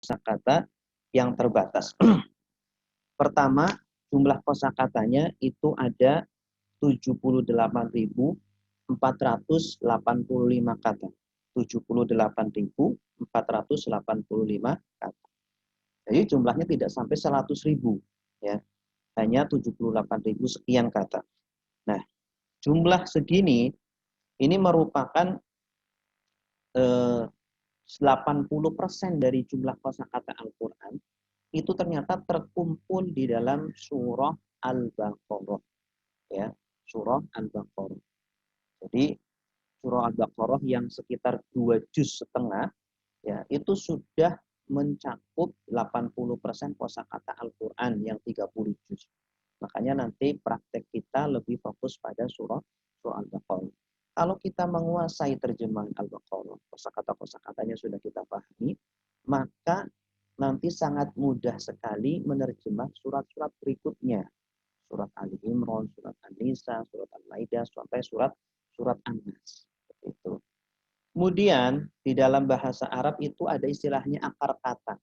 kosakata yang terbatas. Pertama, jumlah kosakatanya itu ada 78.485 kata. 78.485 kata. Jadi jumlahnya tidak sampai 100.000, ya. Hanya 78.000 sekian kata. Nah, jumlah segini ini merupakan 80% dari jumlah kosakata Al-Qur'an itu ternyata terkumpul di dalam surah Al-Baqarah, ya. Surah Al-Baqarah. Jadi surah Al-Baqarah yang sekitar 2 juz setengah, ya, itu sudah mencakup 80% kosakata Al-Qur'an yang 30 juz. Makanya nanti praktek kita lebih fokus pada surah Al-Baqarah. Kalau kita menguasai terjemahan Al-Baqarah, kosakata-kosakatanya sudah kita pahami, maka nanti sangat mudah sekali menerjemah surat-surat berikutnya. Surat Ali Imran, surat An-Nisa, surat Al-Maidah, sampai surat An-Nas. Itu. Kemudian di dalam bahasa Arab itu ada istilahnya akar kata.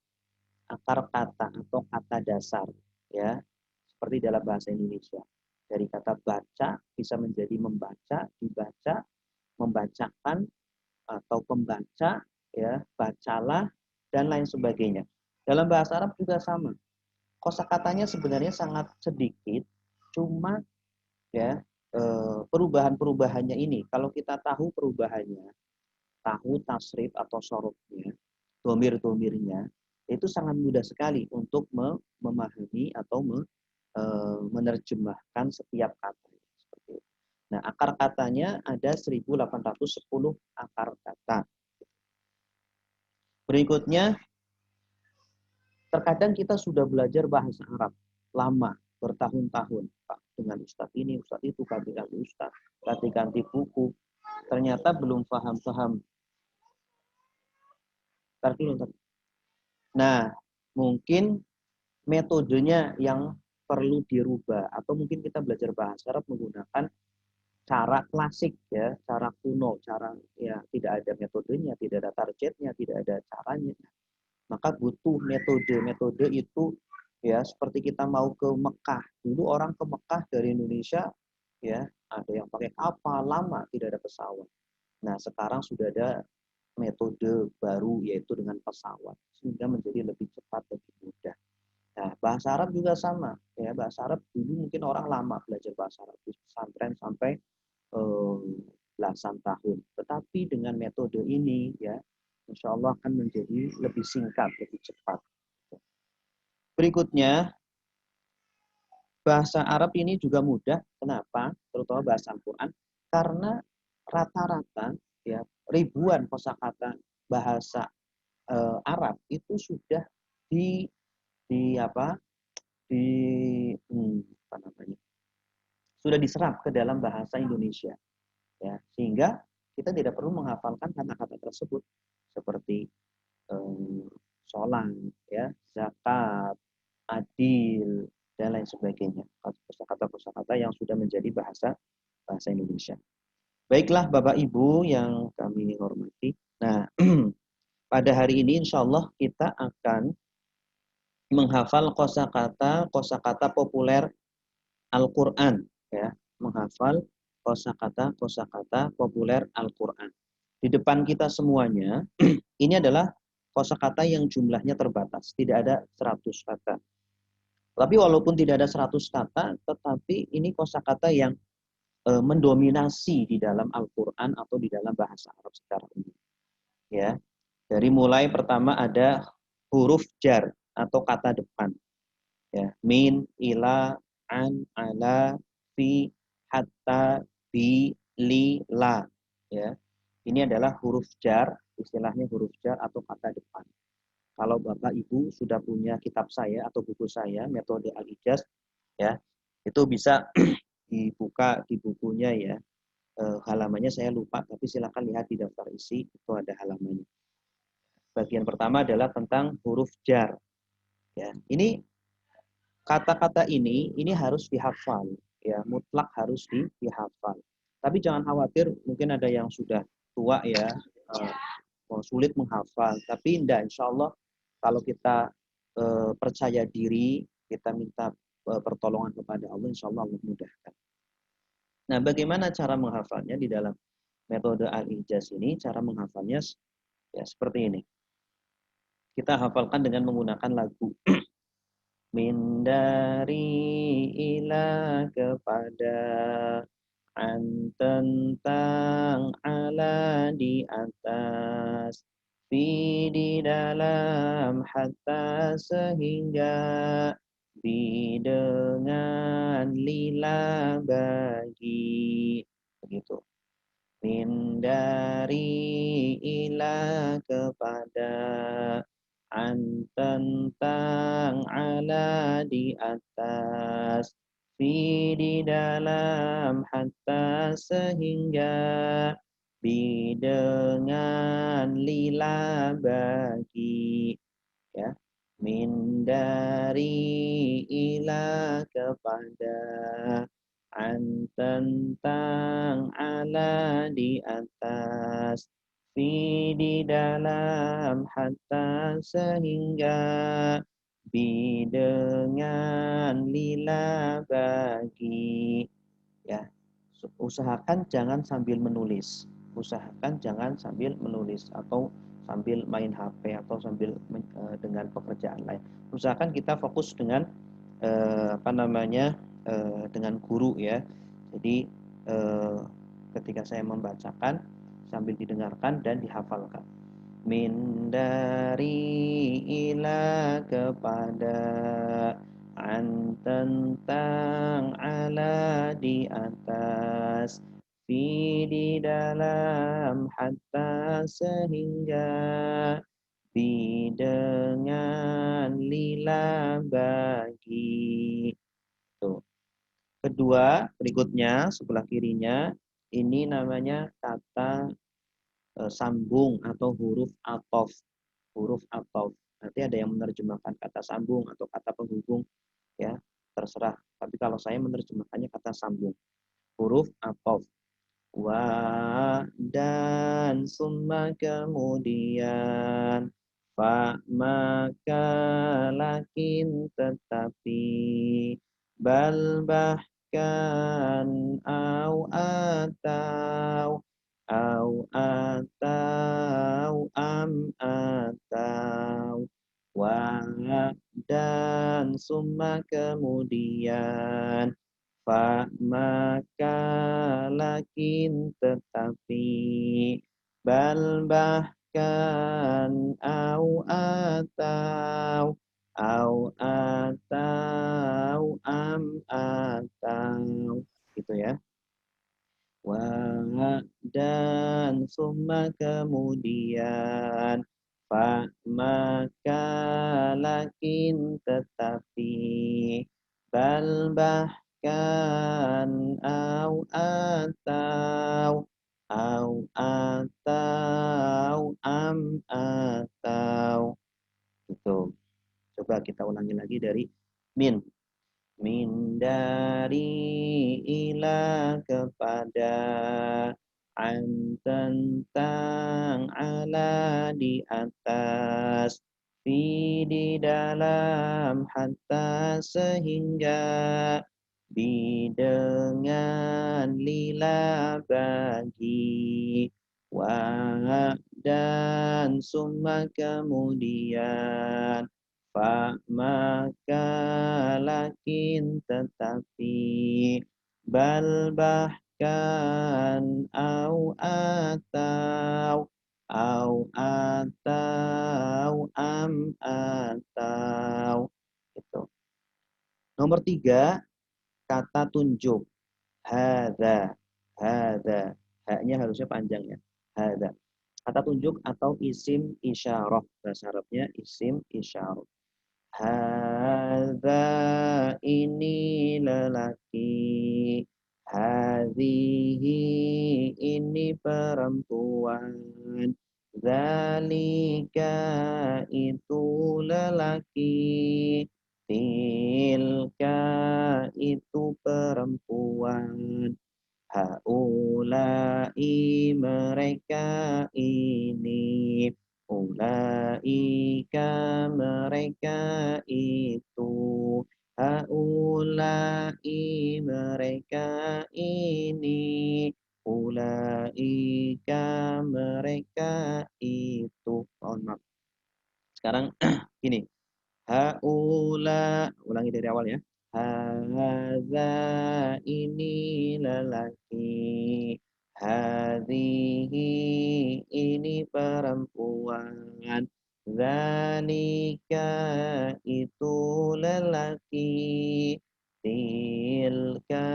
Akar kata atau kata dasar, ya. Seperti dalam bahasa Indonesia. Dari kata baca bisa menjadi membaca, dibaca, membacakan, atau pembaca, ya, bacalah, dan lain sebagainya. Dalam bahasa Arab juga sama. Kosakatanya sebenarnya sangat sedikit, cuma ya perubahan-perubahannya ini, kalau kita tahu perubahannya, tahu tasrif atau sorofnya, domir-domirnya, itu sangat mudah sekali untuk memahami atau menerjemahkan setiap kata. Seperti itu. Nah, akar katanya ada 1810 akar kata. Berikutnya, terkadang kita sudah belajar bahasa Arab lama, bertahun-tahun, Pak, dengan ustadz ini, ustadz itu, ganti-ganti ustadz, ganti-ganti buku, ternyata belum paham-paham. Nah, mungkin metodenya yang perlu dirubah, atau mungkin kita belajar bahasa Arab menggunakan cara klasik, ya, cara kuno, cara ya tidak ada metodenya, tidak ada targetnya, tidak ada caranya. Maka butuh metode itu, ya, seperti kita mau ke Mekah. Dulu orang ke Mekah dari Indonesia, ya, ada yang pakai kapal lama, tidak ada pesawat. Nah, sekarang sudah ada metode baru, yaitu dengan pesawat, sehingga menjadi lebih cepat, lebih mudah. Nah, bahasa Arab juga sama, ya. Bahasa Arab dulu mungkin orang lama belajar bahasa Arab di pesantren sampai belasan tahun. Tetapi dengan metode ini, ya, insya Allah akan menjadi lebih singkat, lebih cepat. Berikutnya, bahasa Arab ini juga mudah. Kenapa? Terutama bahasa Al-Quran. Karena rata-rata, ya, ribuan kosakata bahasa Arab itu sudah di apa? Apa namanya? Sudah diserap ke dalam bahasa Indonesia, ya, sehingga kita tidak perlu menghafalkan kata-kata tersebut seperti sholat, ya, zakat, adil, dan lain sebagainya. Kosakata-kosakata yang sudah menjadi bahasa Indonesia. Baiklah Bapak Ibu yang kami hormati. Nah, pada hari ini insya Allah kita akan menghafal kosakata populer Al-Quran, ya, menghafal kosakata populer Al-Quran. Di depan kita semuanya, ini adalah kosakata yang jumlahnya terbatas, tidak ada 100 kata. Tapi walaupun tidak ada 100 kata, tetapi ini kosakata yang mendominasi di dalam Al-Quran atau di dalam bahasa Arab secara umum. Ya, dari mulai pertama ada huruf jar atau kata depan. Ya, min, ila, an, ala, fi, hatta, bi, li, la. Ya, ini adalah huruf jar, istilahnya huruf jar atau kata depan. Kalau Bapak Ibu sudah punya kitab saya atau buku saya, metode Al-Ijaz, ya, itu bisa dibuka di bukunya, ya. Halamannya saya lupa, tapi silakan lihat di daftar isi, itu ada halamannya. Bagian pertama adalah tentang huruf jar. Ya, ini kata-kata ini harus dihafal, ya, mutlak harus dihafal. Tapi jangan khawatir, mungkin ada yang sudah tua, ya, sulit menghafal. Tapi tidak, insya Allah Kalau kita percaya diri, kita minta pertolongan kepada Allah, insya Allah Allah mudahkan. Nah, bagaimana cara menghafalnya di dalam metode Al-Ijaz ini? Cara menghafalnya ya seperti ini. Kita hafalkan dengan menggunakan lagu. Min dari ila kepada, an tentang, ala di atas, fi di dalam, hatta sehingga, bi dengan, lila bagi, begitu. Min dari ila kepada, an tentang, ala di atas, fi di dalam, hatta sehingga, bi dengan, lila bagi, ya. Min dari ila kepada, an tentang, ala di atas, fi di dalam, hatta sehingga, bi dengan, lila bagi, ya. Usahakan jangan sambil menulis, usahakan jangan sambil menulis atau sambil main HP atau sambil dengan pekerjaan lain. Usahakan kita fokus dengan dengan guru, ya. Jadi ketika saya membacakan sambil didengarkan dan dihafalkan. Min dari ila kepada, an tentang, ala di atas, fi di dalam, hatta sehingga, bi dengan, lila bagi. Tuh. Kedua, berikutnya sebelah kirinya ini namanya kata sambung atau huruf atof. Huruf atof. Nanti ada yang menerjemahkan kata sambung atau kata penghubung, ya, terserah. Tapi kalau saya menerjemahkannya kata sambung. Huruf atof. Wa dan summa kemudian, fa maka lakin tetapi, bal bahkan, au atau atau, wa dan summa kemudian, fa maka lakin tetapi, bal bahkan, au atau gitu, ya. Wa dan summa kemudian, fa maka lakin tetapi, bal bahkan, au atau gitu. Coba kita ulangi lagi dari min. Min dari ila kepada, an tentang, ala di atas, fi di dalam, hatta sehingga, bi dengan, lila bagi, wa dan summa kemudian, fa maka lakin tetapi, bal bahkan, au atau gitu. Nomor 3, kata tunjuk. Hadza, hadza. Haknya harusnya panjang, ya. Hadza. Kata tunjuk atau isim isyarah. Bahasa Arabnya isim isyarah. Hadza, ini lelaki. Hadhihi, ini perempuan. Zalika, itu lelaki. Tilka, itu perempuan. Haulai, mereka ini. ulaika mereka itu, haulai mereka ini, ulaika mereka itu. Mohon maaf. Sekarang gini, haula, ulangi dari awal ya. Hadza ini lelaki. Hadhihi ini perempuan. Zalika itu lelaki. Tilka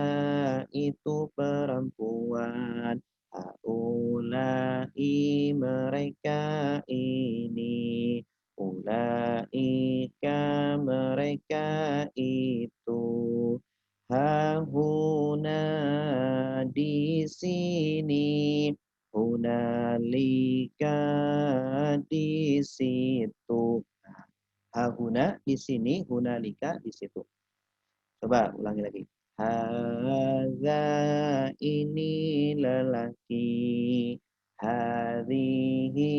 itu perempuan. Haulai mereka ini. Ulaika mereka itu, hahuna di sini, hunalika di situ. Hahuna di sini, hunalika di situ. Coba ulangi lagi. Hadza ini lelaki. Hadhihi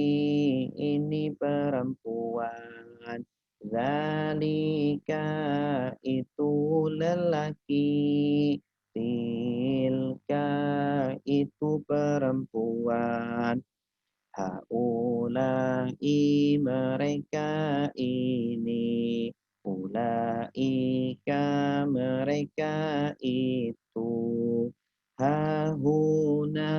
ini perempuan. Zalika itu lelaki. Tilka itu perempuan. Haulai mereka ini, ulaika mereka itu, hahuna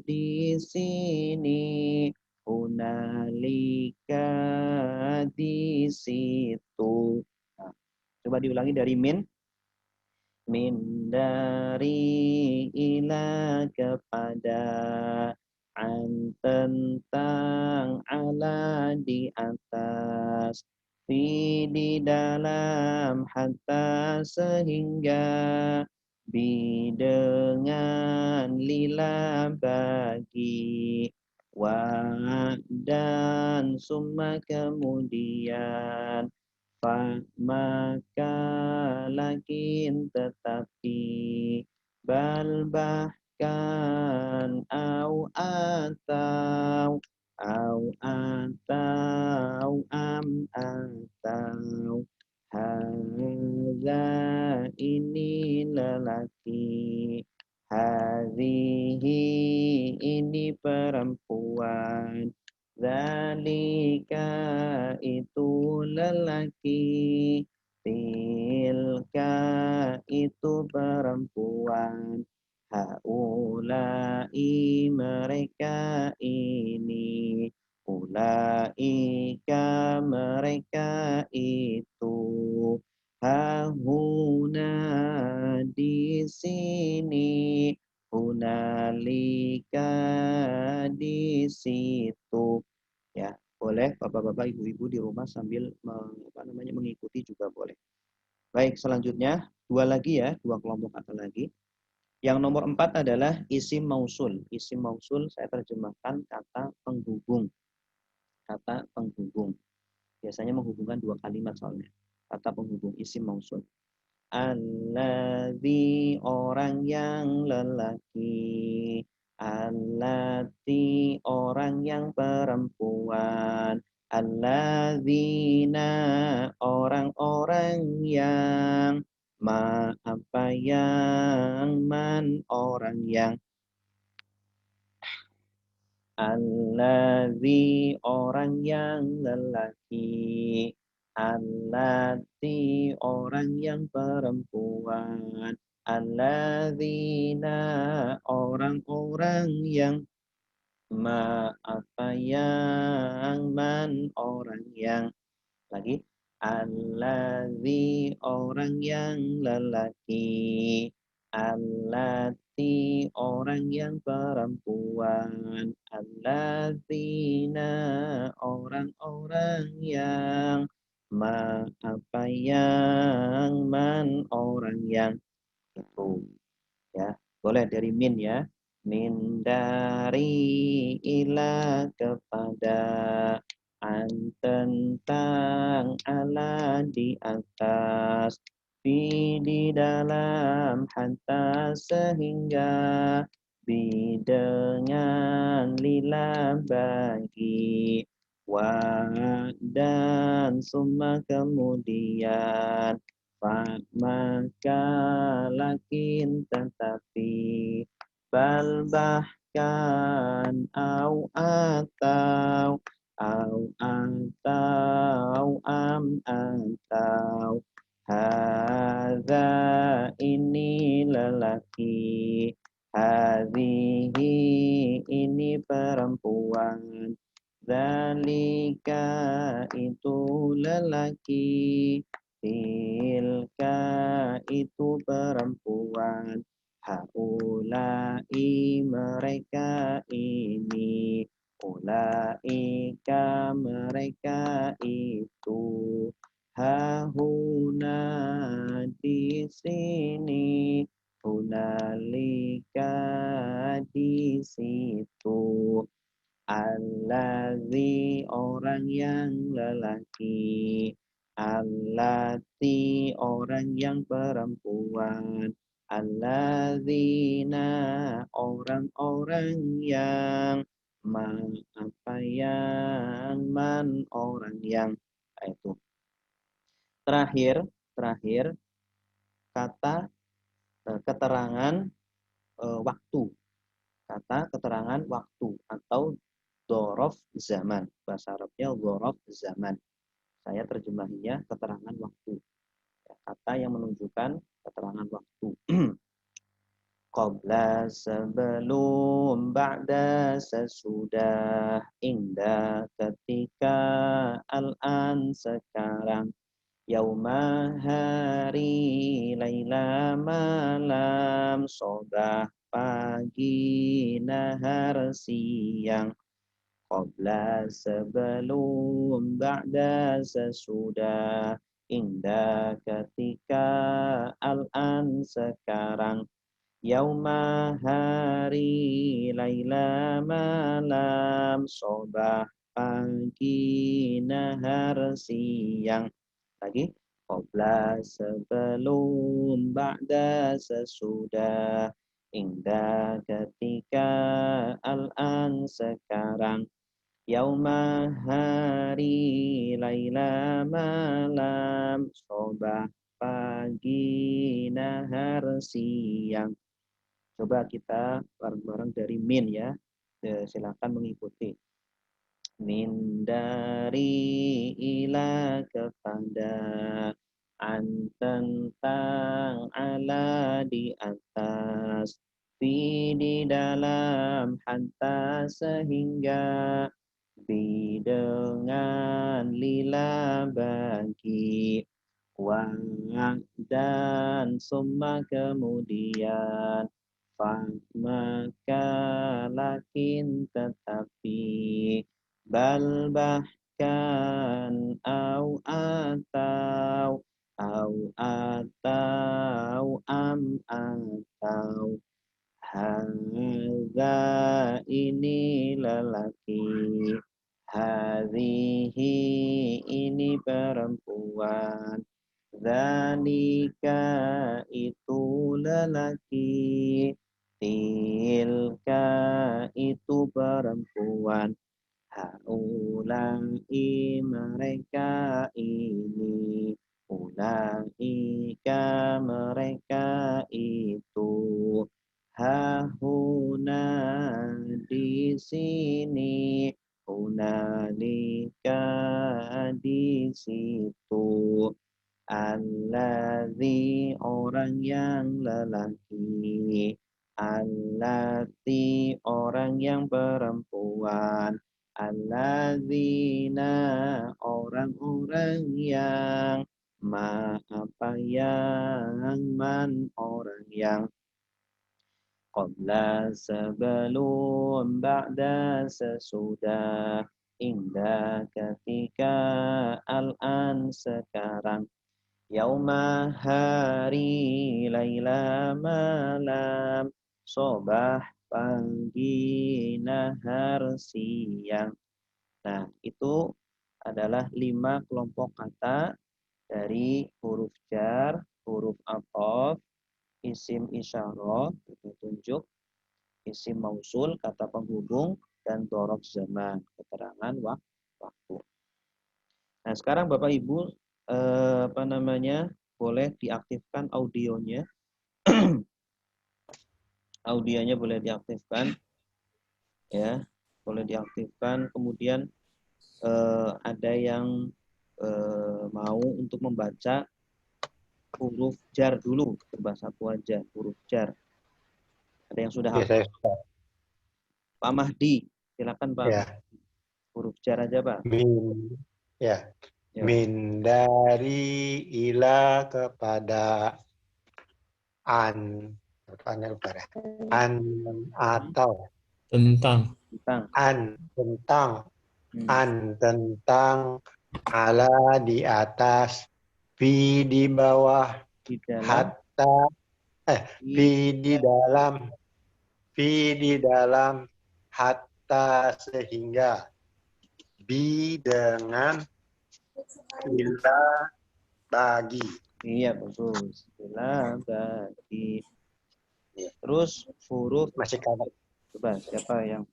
di sini, hunalika di situ. Nah, coba diulangi dari min dari ila kepada, an tentang, ala di atas, fi di dalam, hatta sehingga, bi dengan, lila bagi, wa dan summa kemudian, fa maka lakin tetapi, bal bahkan, au atau atau, hadza ini lelaki, hadhihi ini perempuan, zalika itu lelaki, tilka itu perempuan, haulai mereka ini, ulaika mereka itu, hahuna di sini, hunalika di situ. Ya, boleh Bapak-bapak, Ibu-ibu di rumah sambil mengikuti juga boleh. Baik, selanjutnya dua lagi ya, dua kelompok kata lagi. Yang nomor 4 adalah isim mausul. Isim mausul saya terjemahkan kata penghubung. Kata penghubung. Biasanya menghubungkan dua kalimat soalnya. Kata penghubung isim mausul. Alladzi orang yang lelaki, allati orang yang perempuan, alladzina orang-orang yang, ma apa yang, man orang yang, alladzi orang yang lelaki, allati orang yang perempuan, alladzina orang-orang yang, ma apa yang, man orang yang, lagi, alladzi orang yang lelaki, allati orang yang perempuan, alladzina orang-orang yang, ma apa yang, man orang yang, itu ya. Boleh dari min ya. Min dari, ila kepada, an tentang, ala di atas, fi di dalam, hatta sehingga, bi dengan, lila bagi, wa dan summa kemudian fa maka lakin tetapi bal bahkan atau am atau hadza ini lelaki hadhihi ini perempuan zalika itu lelaki tilka itu perempuan haulai mereka ini ulaika mereka itu hahuna di sini hunalika di situ allazi orang yang lelaki allati orang yang perempuan allazina orang-orang yang apa yang man orang yang itu terakhir kata keterangan waktu kata keterangan waktu atau dzaraf zaman bahasa Arabnya dzaraf zaman saya terjemahinya keterangan waktu kata yang menunjukkan keterangan waktu qabla sebelum ba'da sesudah indah ketika al-an sekarang yauma hari laila malam sobah pagi nahar siang qabla sebelum ba'da sesudah indah ketika al-an sekarang yauma hari laila malam sobah pagi nahar siang lagi qabla sebelum ba'da sesudah indah ketika al-an sekarang yauma hari laila malam sobah pagi nahar siang. Coba kita bareng-bareng dari min ya. Silakan mengikuti. Min dari ila kepada an tentang ala di atas fi di dalam hatta sehingga bi dengan lila bagi wa dan summa kemudian fa maka lakin tetapi bal bahkan atau am atau hadza ini lelaki hadhihi ini perempuan zalika itu lelaki tilka itu perempuan haulai mereka ini ulaika mereka itu hahuna di sini hunalika di situ allazi orang yang lelaki allati orang yang perempuan allazina orang-orang yang apa yang man orang yang qabla sebelum ba'da sesudah indah ketika al-an sekarang yauma hari laila malam sobah pagi nahar siang. Nah, itu adalah 5 kelompok kata dari huruf jar, huruf athof, isim isyarah, petunjuk, isim mausul, kata penghubung, dan dzaraf zaman, keterangan waktu. waktu. Nah, sekarang Bapak Ibu boleh diaktifkan audionya. Audionya boleh diaktifkan, ya, boleh diaktifkan. Kemudian ada yang mau untuk membaca huruf jar dulu, coba satu aja huruf jar. Ada yang sudah Ya, hafal? saya suka. Pak Mahdi, silakan Pak. Ya, Huruf jar aja Pak. min, ya, Ya. min dari ila kepada an, tanya kepada an atau Tentang. tentang Hmm. tentang ala di atas, fi di bawah, Di dalam hatta fi di dalam, hatta sehingga, bi dengan, ila bagi. iya bagus. Bila bagi. Terus huruf Masih kalah. coba siapa yang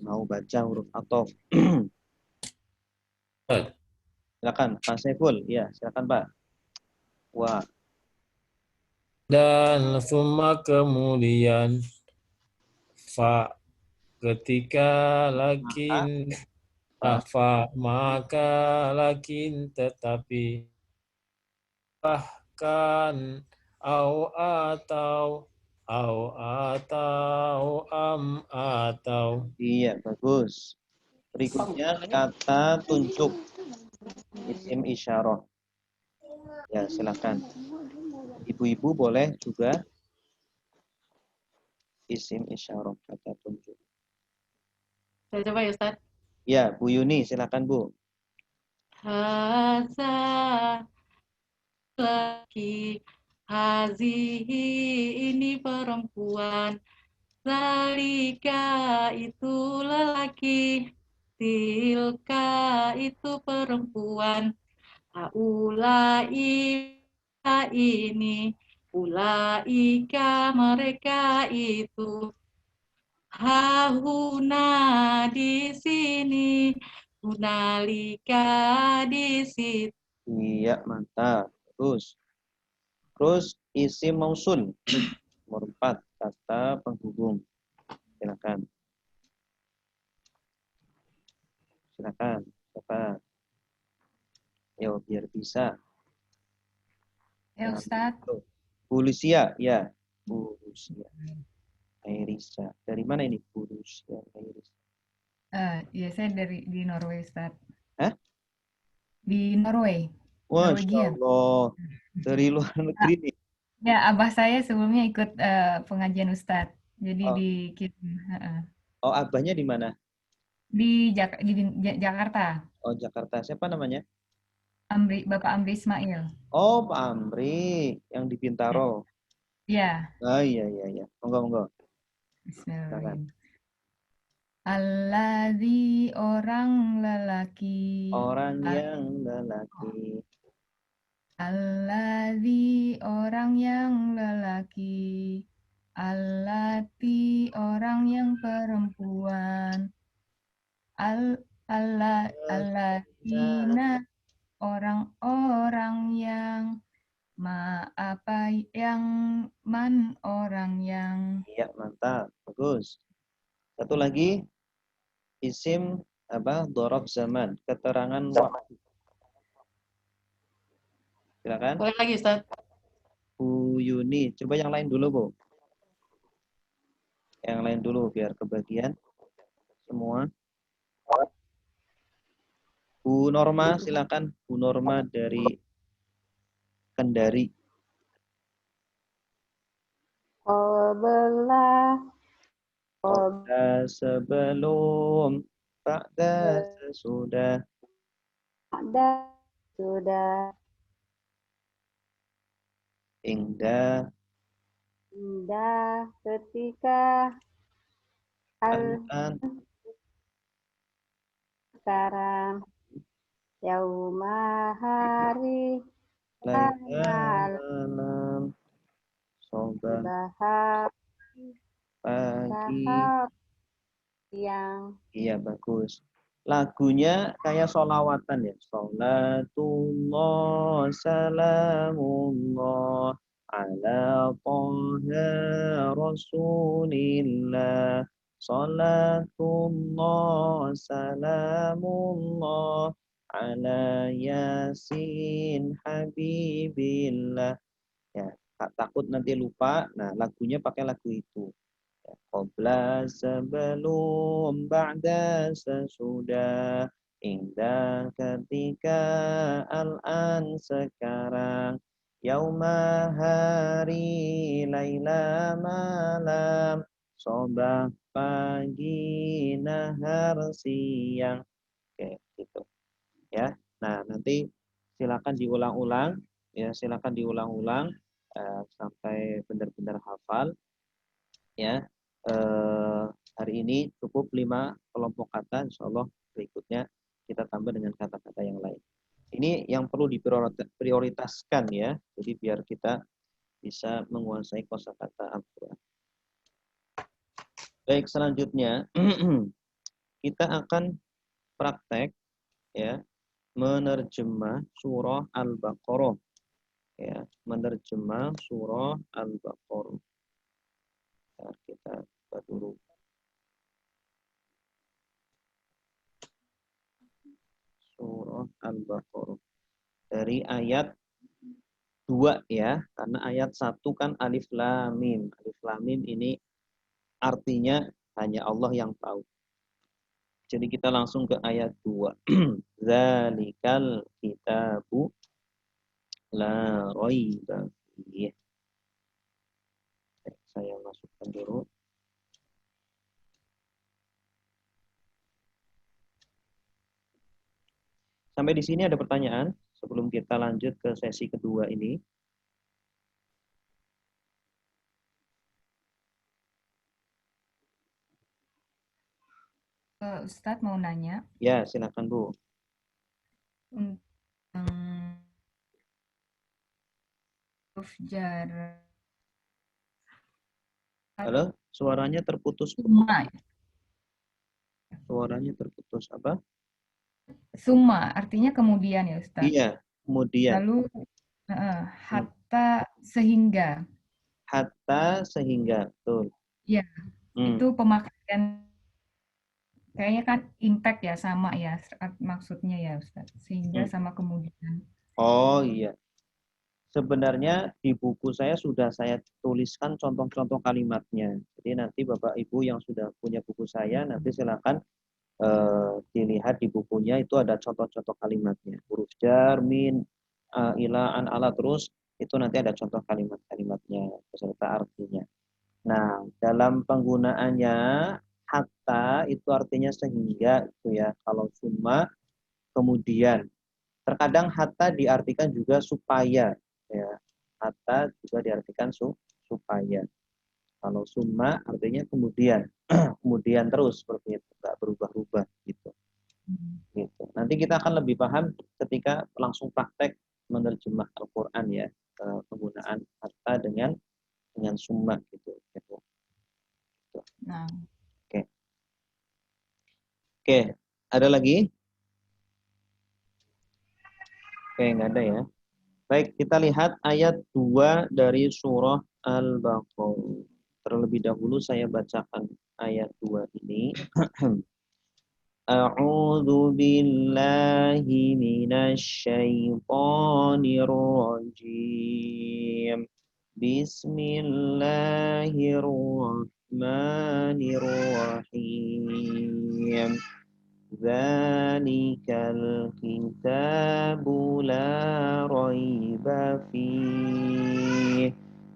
mau baca huruf atau silakan Pak Saiful. Iya, silakan Pak. Wah, Dan summa kemudian fa ketika maka lakin Pak, fa maka lakin tetapi bahkan au atau atau iya bagus. Berikutnya kata tunjuk isim isyarah. Ya, silakan. Ibu-ibu boleh juga isim isyarah kata tunjuk. Saya coba ya Ustaz. Ya, Bu Yuni, silakan Bu. Haza laki, hazihi ini perempuan, zalika itu lelaki, tilka itu perempuan, haulai ini, ulaika mereka itu, hahuna di sini, hunalika di situ. Iya, mantap. Terus isim mausul. Nomor 4, kata penghubung. Silakan. Silakan. Siapa? Yo, biar bisa. Ya Ustaz, Bu Lucia, ya. Bu Lucia. Airisa. Dari mana ini Bu Lucia? Airisa. ya saya di Norway Ustaz. Hah? Di Norway, Masya Norwegia. Allah. Dari luar Ah, negeri nih. ya abah saya sebelumnya ikut pengajian Ustaz. Jadi Oh, oh abahnya di mana? di Jakarta. Oh, Jakarta. Siapa namanya? Bapak Amri Ismail. Oh, Pak Amri yang di Ya. Bintaro. Ya, Oh iya iya iya. Monggo monggo. Silakan. Bismillahirrahmanirrahim. Alladzi orang lelaki. Orang yang lelaki. Alladzi orang yang lelaki. Allati orang yang perempuan. Allatina orang-orang yang apa yang orang yang Iya, mantap. Bagus. Satu lagi isim apa? Dhorob zaman, keterangan waktu. Silakan. Boleh lagi Ustaz? Bu Yuni, coba yang lain dulu, Bu. Yang lain dulu biar kebagian semua. Bu Norma, silakan. Bu Norma dari Kendari. Qabla Pada sebelum, pada sesudah. ada sudah Indah, indah ketika an, sekarang yauma hari malam, sobat, bahar pagi. sahar siang Iya, bagus. lagunya kayak sholawatan ya. Sholatullah salamullah ala toha rasulillah. Sholatullah salamullah ala yasin habibillah. Ya, takut nanti lupa. Nah, lagunya pakai lagu itu. Ya, Qobla sebelum, ba'da sesudah, indah ketika, al-an sekarang, yauma hari, laila malam, sobah pagi, nahar siang. Oke, gitu. Ya. Nah, nanti silakan diulang-ulang, ya, silakan diulang-ulang sampai benar-benar hafal, ya. Hari ini cukup 5 kelompok kata, insya Allah berikutnya kita tambah dengan kata-kata yang lain. Ini yang perlu diprioritaskan ya, jadi biar kita bisa menguasai kosakata Al-Quran. Baik, selanjutnya kita akan praktek ya menerjemah surah Al-Baqarah, ya, menerjemah surah Al-Baqarah. Kita buka dulu. Surah Al-Baqarah. Dari ayat 2 ya, karena ayat 1 kan alif lam mim. Alif lam mim ini artinya hanya Allah yang tahu. Jadi kita langsung ke ayat 2. Zalikal kitabu la raiba fiih. Saya masukkan dulu. Sampai di sini ada pertanyaan sebelum kita lanjut ke sesi kedua ini. Ustadz mau nanya. Ya, silakan Bu. Huruf jar. Halo, suaranya terputus. Summa. Suaranya terputus apa? Summa artinya kemudian ya Ustadz. Iya, kemudian. Lalu hatta sehingga. Hatta sehingga, betul. Ya, itu pemakaian kayaknya kan impact ya sama ya maksudnya ya Ustadz. Sehingga sama kemudian. Oh iya. Sebenarnya di buku saya sudah saya tuliskan contoh-contoh kalimatnya. Jadi nanti Bapak Ibu yang sudah punya buku saya nanti silakan dilihat di bukunya itu ada contoh-contoh kalimatnya. Huruf jar, min, ila, an, ala, terus itu nanti ada contoh kalimat-kalimatnya beserta artinya. Nah, dalam penggunaannya hatta itu artinya sehingga itu ya. Kalau summa kemudian. Terkadang hatta diartikan juga supaya ya. Hatta juga diartikan supaya. Kalau summa artinya kemudian. Kemudian terus seperti itu, enggak berubah-ubah gitu. Gitu. Nanti kita akan lebih paham ketika langsung praktek menerjemah Al-Qur'an ya, penggunaan hatta dengan summa gitu. Nah. Oke, ada lagi? Oke, nggak ada ya. Baik, kita lihat ayat 2 dari surah Al-Baqarah. Terlebih dahulu saya bacakan ayat 2 ini. A'udzu billahi minasy syaithanir rajim. Bismillahirrahmanirrahim. Dzalikal kitabu la raiba fiih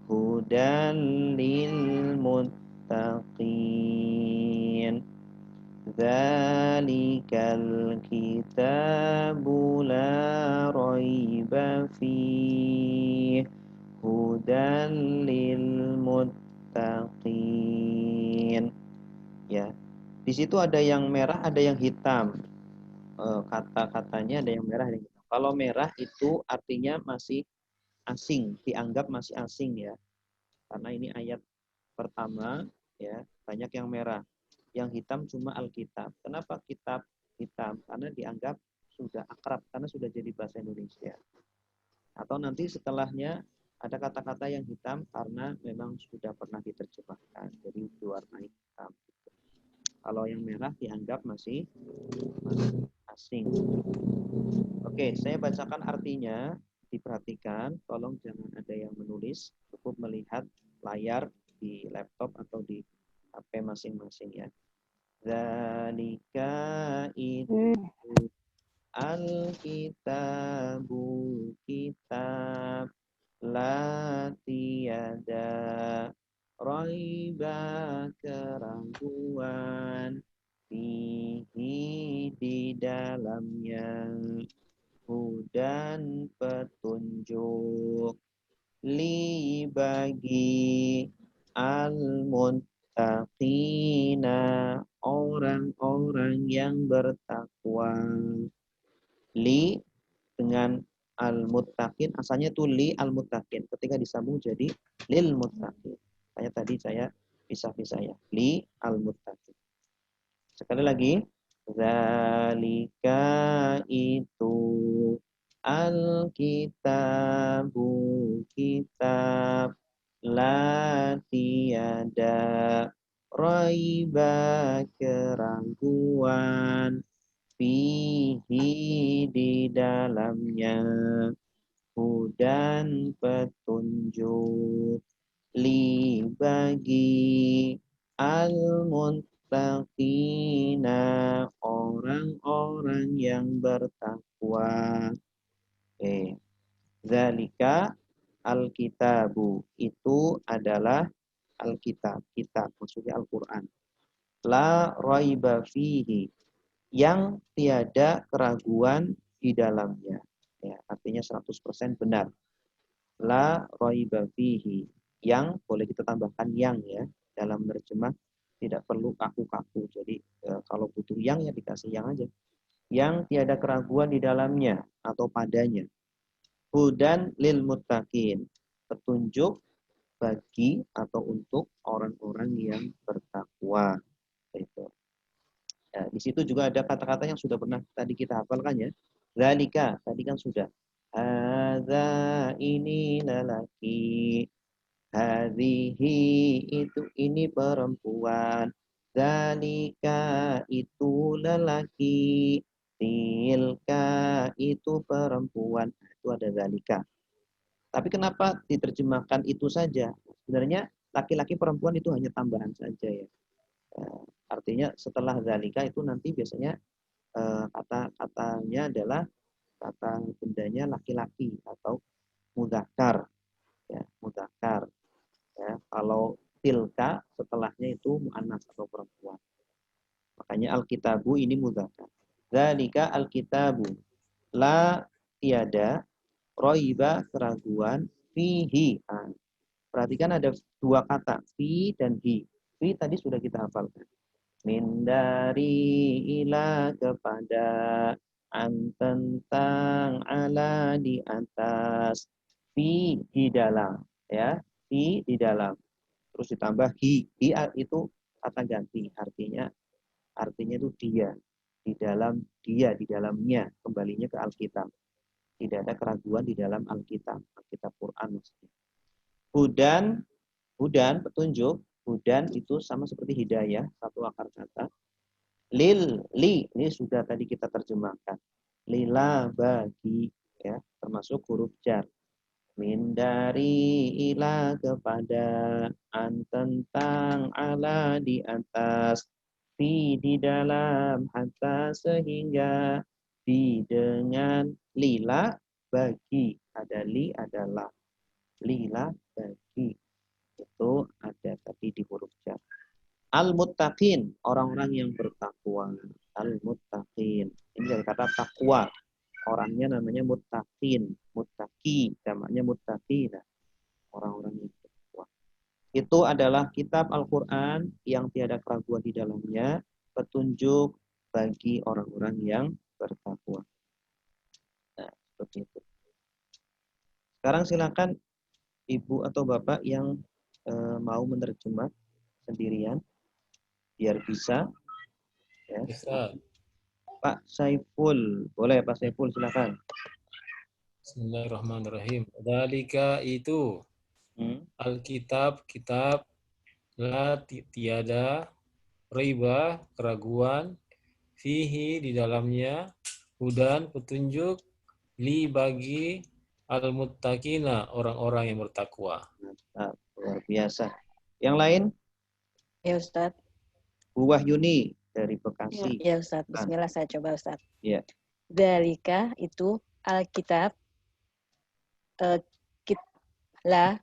hudan lil muttaqin. Dzalikal kitabu la raiba fiih hudan lil muttaqin. Ya. Di situ ada yang merah, ada yang hitam. Kata-katanya ada yang merah, ada yang hitam. Kalau merah itu artinya masih asing, dianggap masih asing ya. Karena ini ayat pertama ya, banyak yang merah. Yang hitam cuma Alkitab. Kenapa kitab hitam karena dianggap sudah akrab karena sudah jadi bahasa Indonesia. Atau nanti setelahnya ada kata-kata yang hitam karena memang sudah pernah diterjemahkan, jadi diwarnai hitam. Kalau yang merah dianggap masih asing. Oke, saya bacakan artinya, diperhatikan, tolong jangan ada yang menulis, cukup melihat layar di laptop atau di HP masing-masing ya. Zalika itu al-kitabu kitab la tiada raiba keraguan fihi di dalamnya hudan petunjuk li bagi al-muttaqina orang-orang yang bertakwa. Li dengan al-muttaqin, asalnya itu li al-muttaqin. Ketika disambung jadi lil muttaqin. Kayak tadi saya pisah-pisah ya. Li al-muttaqin. Sekali lagi. Zalika itu al-kitabu kitab la tiada raiba keraguan fihi di dalamnya hudan petunjuk li bagi al-muttaqina orang-orang yang bertakwa. Zalika al-kitabu itu adalah al-kitab, kitab maksudnya Al-Qur'an. La raiba fihi yang tiada keraguan di dalamnya. Ya, artinya 100% benar. La raiba fihi yang boleh kita tambahkan yang ya dalam menerjemah tidak perlu kaku-kaku. Jadi kalau butuh yang ya dikasih yang aja. Yang tiada keraguan di dalamnya atau padanya. Hudan lil muttaqin, petunjuk bagi atau untuk orang-orang yang bertakwa. Itu. Ya, di situ juga ada kata-kata yang sudah pernah tadi kita hafalkan ya. Zalika tadi kan sudah. Hadza ini lelaki. Hadhihi itu ini perempuan. Zalika itu lelaki. Tilka itu perempuan. Itu ada zalika. Tapi kenapa diterjemahkan itu saja? Sebenarnya laki-laki perempuan itu hanya tambahan saja ya. Artinya setelah zalika itu nanti biasanya kata-katanya adalah kata bendanya laki-laki atau mudzakkar ya, mudzakkar ya. Kalau tilka setelahnya itu muannas atau perempuan. Makanya alkitabu ini mudzakkar. Zalika alkitabu la tiada roiba keraguan fihi. Perhatikan ada dua kata fi dan hi. Fi tadi sudah kita hafalkan. Min dari ila kepada an tentang ala di atas fi di dalam ya fi di dalam terus ditambah hi itu kata ganti artinya itu dia di dalamnya kembalinya ke Alkitab tidak ada keraguan di dalam Alkitab Quran maksudnya. Hudan petunjuk. Hudan itu sama seperti hidayah, satu akar kata. Li ini sudah tadi kita terjemahkan. Lila bagi ya, termasuk huruf jar. Min dari ila kepada an tentang ala di atas fi di dalam hatta sehingga di dengan lila bagi ada li adalah lila bagi itu ada tadi di huruf jar. Al-muttaqin, orang-orang yang bertakwa. Al-muttaqin. Ini dari kata takwa. Orangnya namanya muttaqin. Muttaqi, namanya muttaqina. Orang-orang yang bertakwa. Itu adalah kitab Al-Quran yang tiada keraguan di dalamnya. Petunjuk bagi orang-orang yang bertakwa. Nah, seperti itu. Sekarang silakan Ibu atau Bapak yang mau menerjemah sendirian biar bisa ya. Bisa. Pak Saiful. Boleh Pak Saiful, silakan. Bismillahirrahmanirrahim. Dalika itu Alkitab, kitab, la tiada, riba, keraguan, fihi di dalamnya, hudan, petunjuk, li bagi al-muttaqina, orang-orang yang bertakwa. Nah, luar biasa. Yang lain? Ya Ustadz. Bu Wahyuni dari Bekasi. Ya Ustadz. Bismillah, saya coba Ustadz. Ya. Dalika itu Alkitab, la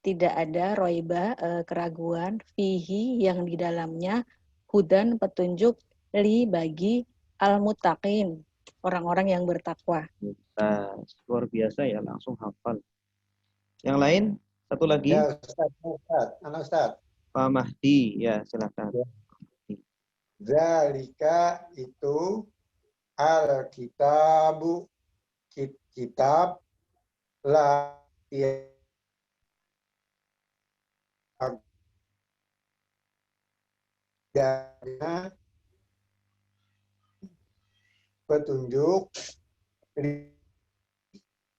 tidak ada roiba, keraguan, fihi yang di dalamnya, hudan petunjuk, li bagi al-muttaqin, orang-orang yang bertakwa. Nah, luar biasa ya, langsung hafal. Yang lain, satu lagi. Ya Ustaz. Pak Mahdi, ya silakan. Zalika itu al-kitabu, kitab, la tiada petunjuk,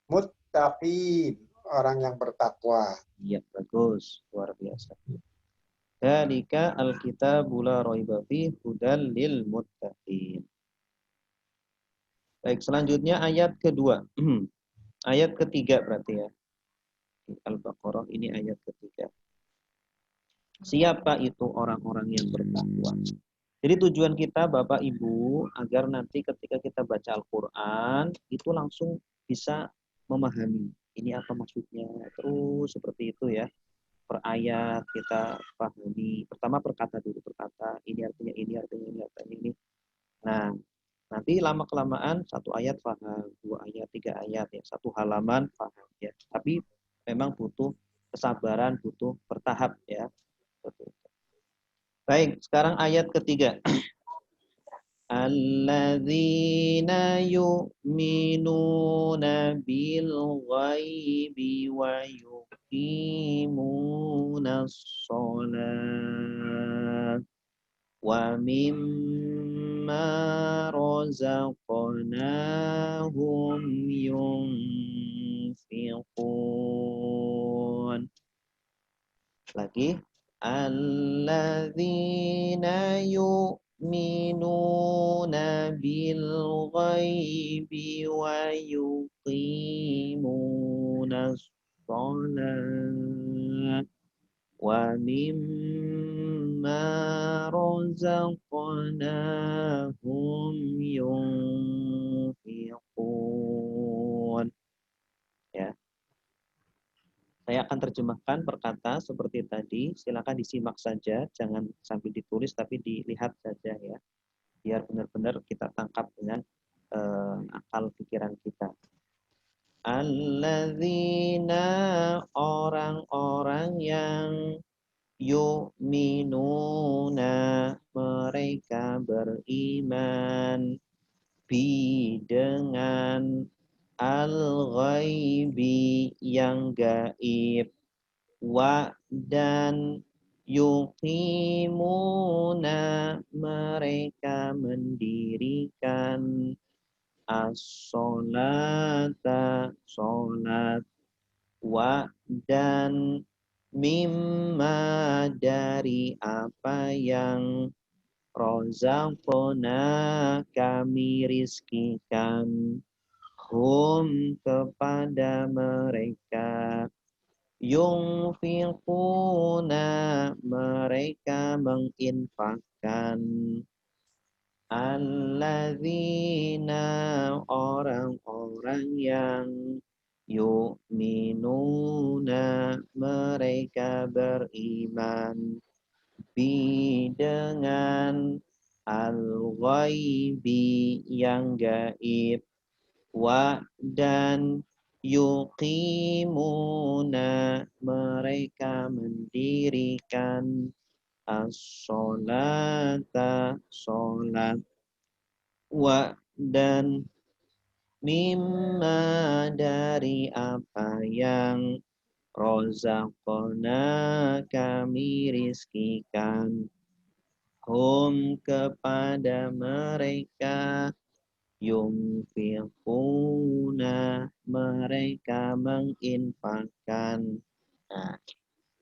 muttaqin, orang yang bertakwa. Iya, bagus, luar biasa. Dzalika al-kitabu la raiba fihi hudal lil muttaqin. Baik, selanjutnya ayat kedua. Ayat ketiga berarti ya. Al-Baqarah ini ayat ketiga. Siapa itu orang-orang yang bertakwa? Jadi tujuan kita Bapak Ibu agar nanti ketika kita baca Al-Qur'an itu langsung bisa memahami ini apa maksudnya. Terus seperti itu ya. Per ayat kita pahami. Pertama perkata dulu, perkata ini artinya ini, artinya ini, artinya ini. Nah, nanti lama-kelamaan satu ayat paham, dua ayat, tiga ayat ya, satu halaman paham ya. Tapi memang butuh kesabaran, butuh bertahap ya. Baik, sekarang ayat ketiga. Alladzina yu'minuna bil ghaibi wa yuqimunas shalah wa mimma razaqnahum yunfiqun. Lagi, alladzina yu'minuna bil ghaibi wa yuqimunas shalah wa mimma razaqnahum yunfiqun. Ya. Saya akan terjemahkan perkata seperti tadi. Silakan disimak saja, jangan sambil ditulis tapi dilihat saja ya. Biar benar-benar kita tangkap dengan akal pikiran kita. Alladzina, orang-orang yang yu'minuna, mereka beriman, bi dengan al-ghaibi yang gaib, wa dan yuqimuna, mereka mendirikan as-sholata, sholat, wa dan mimma, dari apa yang rozaqna, kami rizkikan, hum, kepada mereka, yunfiquna, mereka menginfakkan, alladzina, orang-orang yang yu'minuna, mereka beriman, bi dengan al-ghaibi yang gaib, wa dan yuqimuna, mereka mendirikan as-sholata, sholat, wa dan mimma, dari apa yang rozaqna, kami rizkikan, hum kepada mereka, yunfiquna mereka menginfakkan. Nah,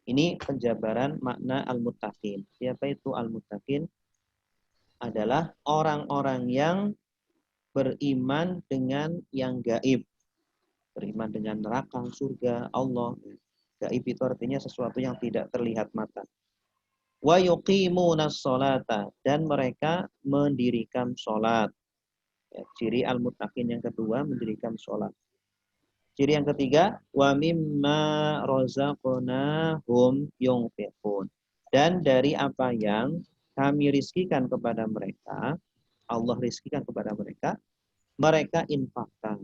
ini penjabaran makna al-muttaqin. Siapa itu al-muttaqin? Adalah orang-orang yang beriman dengan yang gaib. Beriman dengan neraka, surga, Allah. Gaib itu artinya sesuatu yang tidak terlihat mata. Wa yuqimunas sholata dan mereka mendirikan sholat. Ya, ciri al-muttaqin yang kedua mendirikan sholat. Ciri yang ketiga, wa mimma razaqnahum yunfiqun. Dan dari apa yang kami rizkikan kepada mereka, Allah rizkikan kepada mereka, mereka infakkan.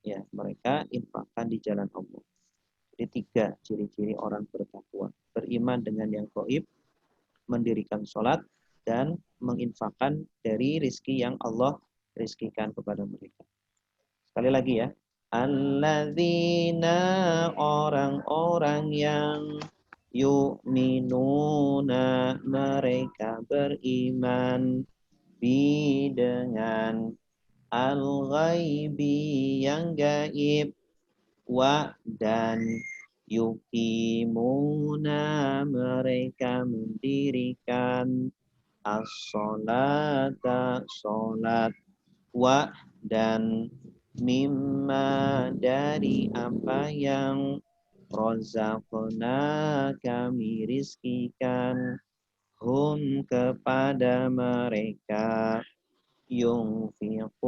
Ya, mereka infakkan di jalan Allah. Jadi 3 ciri-ciri orang bertakwa. Beriman dengan yang gaib, mendirikan sholat, dan menginfakkan dari rizki yang Allah rizkikan kepada mereka. Sekali lagi ya. Alladzina orang-orang yang yu'minuna mereka beriman bi dengan al-ghaibi yang gaib wa dan yuqimuna mereka mendirikan as-sholata sholat wa dan mimma dari apa yang razaqna kami rizkikan hum kepada mereka yunfiquna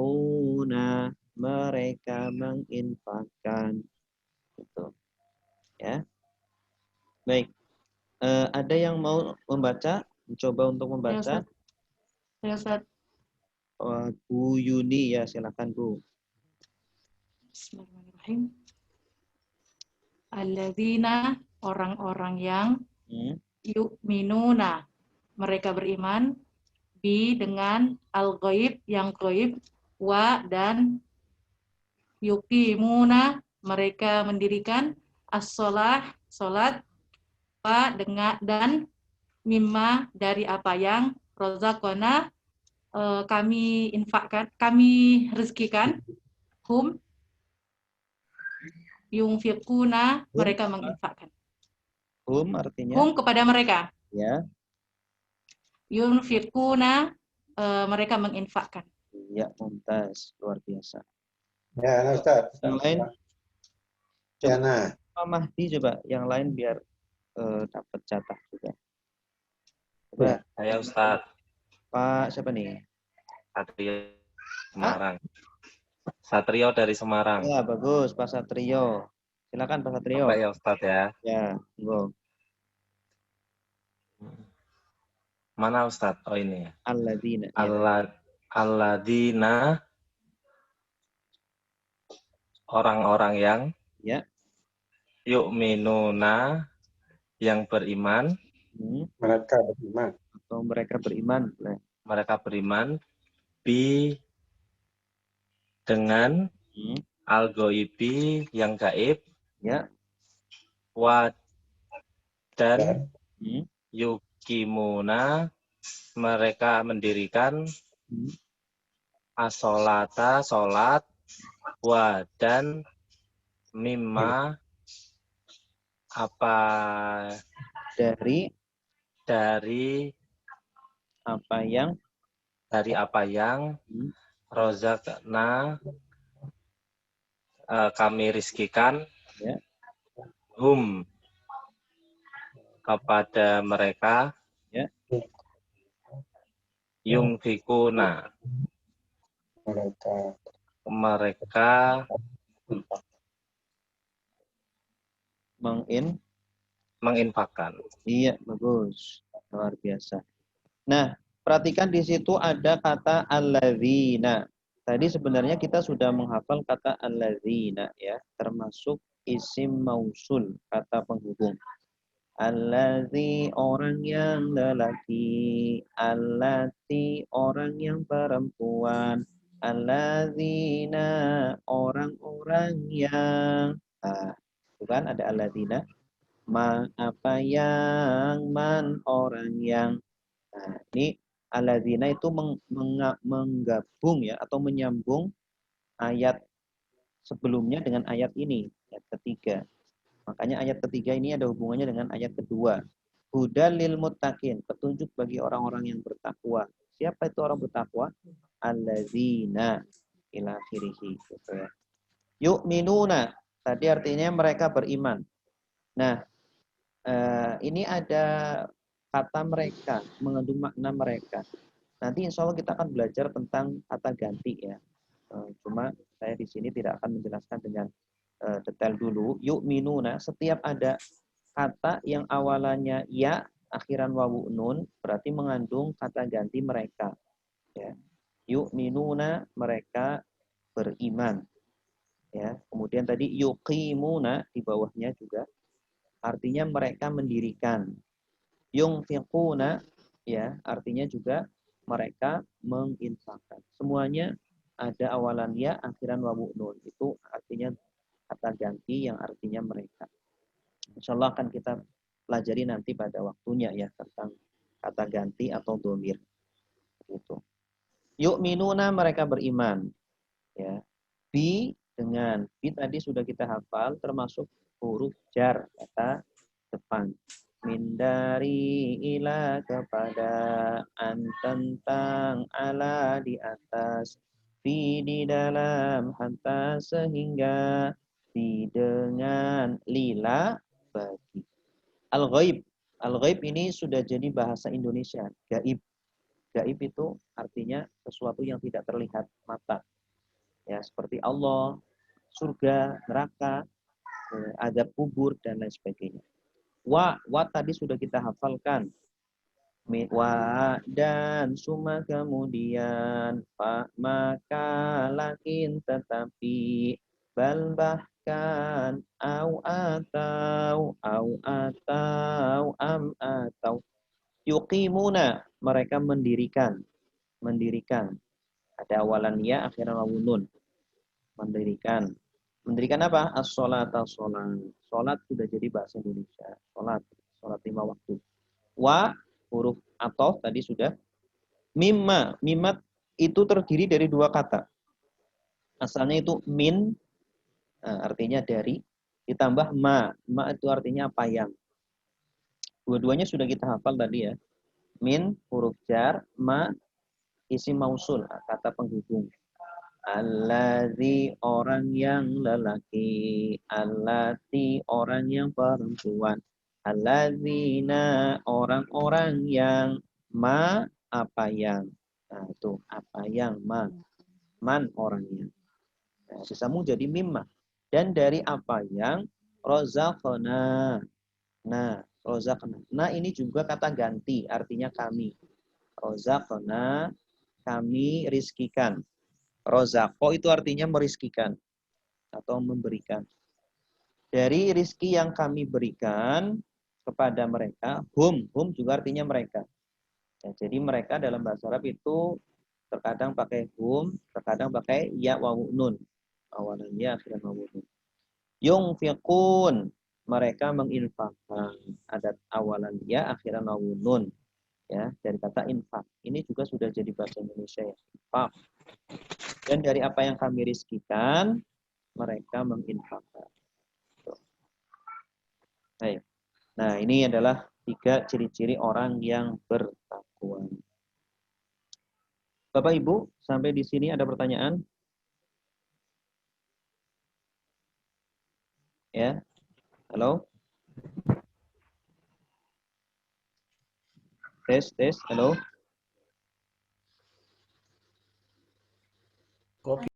mereka menginfakkan. Gitu. Ya. Baik. Ada yang mau membaca? Mencoba untuk membaca? Ya, Ustaz. Bu Yuni ya, silakan Bu. Bismillahirrahmanirrahim. Alladzina orang-orang yang yu'minuna mereka beriman bi dengan al-ghaib yang gaib wa dan yuqimuna mereka mendirikan as-sholah salat wa dengan dan mimma dari apa yang razaqna kami infakkan kami rezekikan hum yunfiquna mereka menginfakkan. Hum artinya? Hum kepada mereka. Ya. Yunfiquna mereka menginfakkan. Ya, mumtaz, luar biasa. Ya, Ustaz. Yang lain? Ya, nah. Pak Mahdi coba, yang lain biar dapat jatah juga. Coba. Saya Ustaz. Pak siapa nih? Satrio Semarang. Satrio dari Semarang. Ya, bagus, Pak Satrio. Silakan Pak Satrio. Bapak ya Ustaz ya. Ya, go. Mana Ustaz? Oh ini ya. Alladzina. Alladzina orang-orang yang yu'minuna yang beriman. Mereka beriman. Atau mereka beriman. Mereka beriman bi dengan al-ghaibi yang gaib. Ya. Wa dan yukimuna mereka mendirikan as-sholata sholat wa dan mimma apa dari apa yang rozakna kami rizkikan hum kepada mereka yunfikuna mereka menginfakkan. Iya, bagus. Luar biasa. Nah, perhatikan di situ ada kata alladzina. Tadi sebenarnya kita sudah menghafal kata alladzina ya, termasuk isim mausul, kata penghubung. Alladzi orang yang lelaki, allati orang yang perempuan, alladzina orang-orang yang bukan ada alladzina apa yang man orang yang. Nah, ini Alladzina itu menggabung ya atau menyambung ayat sebelumnya dengan ayat ini, ayat ketiga. Makanya ayat ketiga ini ada hubungannya dengan ayat kedua. Hudal lil muttaqin, petunjuk bagi orang-orang yang bertakwa. Siapa itu orang bertakwa? Alladzina ila akhirih gitu ya. Yu'minuna, tadi artinya mereka beriman. Nah, ini ada kata mereka, mengandung makna mereka. Nanti insya Allah kita akan belajar tentang kata ganti ya. Cuma saya di sini tidak akan menjelaskan dengan detail dulu. Yu'minuna, setiap ada kata yang awalannya ya, akhiran wawu nun, berarti mengandung kata ganti mereka. Ya. Yu'minuna, mereka beriman. Ya. Kemudian tadi yuqimuna di bawahnya juga, artinya mereka mendirikan. Yunfiquna, ya, artinya juga mereka menginfakkan. Semuanya ada awalan ya, akhiran wawu nun. Itu artinya kata ganti yang artinya mereka. Insyaallah akan kita pelajari nanti pada waktunya ya tentang kata ganti atau domir. Gitu. Yu'minuna, mereka beriman. Ya. Bi dengan bi tadi sudah kita hafal, termasuk huruf jar kata depan. Min dari ila, kepada, an tentang, ala di atas, fi di dalam, hatta sehingga, di dengan, lila bagi. Al-ghaib. Al-ghaib ini sudah jadi bahasa Indonesia. Gaib. Gaib itu artinya sesuatu yang tidak terlihat mata. Ya, seperti Allah, surga, neraka, azab kubur dan lain sebagainya. Wa tadi sudah kita hafalkan. Wa dan suma kemudian fa maka lakin tetapi bal bahkan au atau am atau yuqimuna, mereka mendirikan ada awalan ya akhiran wawu nun. Mendirikan apa? As-sholata, sholat sudah jadi bahasa Indonesia. Sholat 5 waktu. Wa huruf athof tadi sudah. Mimma itu terdiri dari 2 kata. Asalnya itu min, artinya dari, ditambah ma itu artinya apa yang. Dua-duanya sudah kita hafal tadi ya. Min huruf jar, ma isim mausul, kata penghubung. Allazi, orang yang lelaki, allati, orang yang perempuan, allazina, orang-orang yang, ma, apa yang. Nah, itu apa yang, man orangnya. Nah, sisamu jadi mimma. Dan dari apa yang, rozaqna. Nah, rozaqna. Nah, ini juga kata ganti, artinya kami. Rozaqna, kami rizkikan. Rozako itu artinya merizkikan atau memberikan. Dari rizki yang kami berikan kepada mereka, hum juga artinya mereka. Ya, jadi mereka dalam bahasa Arab itu terkadang pakai hum, terkadang pakai ya wawu nun. Awalannya akhiran wawu nun. Yunfiqun, mereka menginfakkan. Ada awalan ya akhiran wawu nun. Ya, dari kata infak. Ini juga sudah jadi bahasa Indonesia ya, infak. Dan dari apa yang kami rizkikan, mereka menginfakkan. Nah, ini adalah 3 ciri-ciri orang yang bertakwa. Bapak Ibu, sampai di sini ada pertanyaan? Ya, halo? Tes, halo? Kopi.